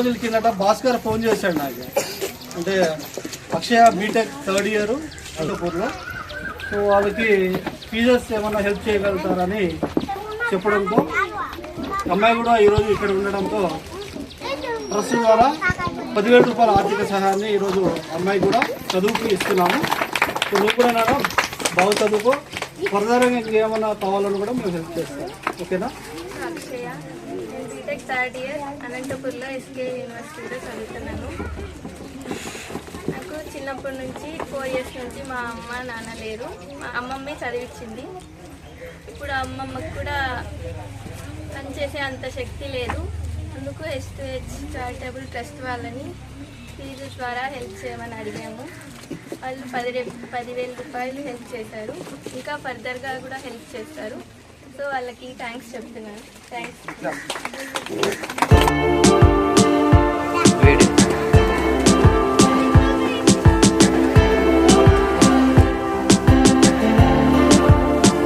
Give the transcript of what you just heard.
రోజుల కిందట భాస్కర్ ఫోన్ చేశాడు నాకు. అంటే అక్షయ బీటెక్ థర్డ్ ఇయర్ అనంతపూర్లో. సో వాళ్ళకి ఫీజెస్ ఏమన్నా హెల్ప్ చేయగలుగుతారని చెప్పడంతో అమ్మాయి కూడా ఈరోజు ఇక్కడ ఉండడంతో ట్రస్ట్ ద్వారా 10,000 రూపాయల ఆర్థిక సహాయాన్ని ఈరోజు అమ్మాయి కూడా చదువుకు ఇస్తున్నాము. సో నువ్వు కూడా నాన్న బాగా చదువుకో, ఫర్దర్గా ఇంకేమన్నా కావాలని కూడా మేము హెల్ప్ చేస్తాం. ఓకేనా? అక్షయ, నేను బీటెక్ థర్డ్ ఇయర్ అనంతపూర్లో ఎస్కే యూనివర్సిటీలో చదువుతున్నాను. నాకు చిన్నప్పటి నుంచి 4 years నుంచి మా అమ్మ నాన్న లేరు. మా అమ్మమ్మే చదివించింది. ఇప్పుడు అమ్మమ్మకు కూడా పనిచేసే అంత శక్తి లేదు. అందుకు STH చారిటబుల్ ట్రస్ట్ వాళ్ళని ఫీజు ద్వారా హెల్ప్ చేయమని అడిగాము. వాళ్ళు 10,000 రూపాయలు హెల్ప్ చేశారు. ఇంకా ఫర్దర్గా కూడా హెల్ప్ చేస్తారు. సో వాళ్ళకి థ్యాంక్స్ చెప్తున్నాను. థ్యాంక్స్.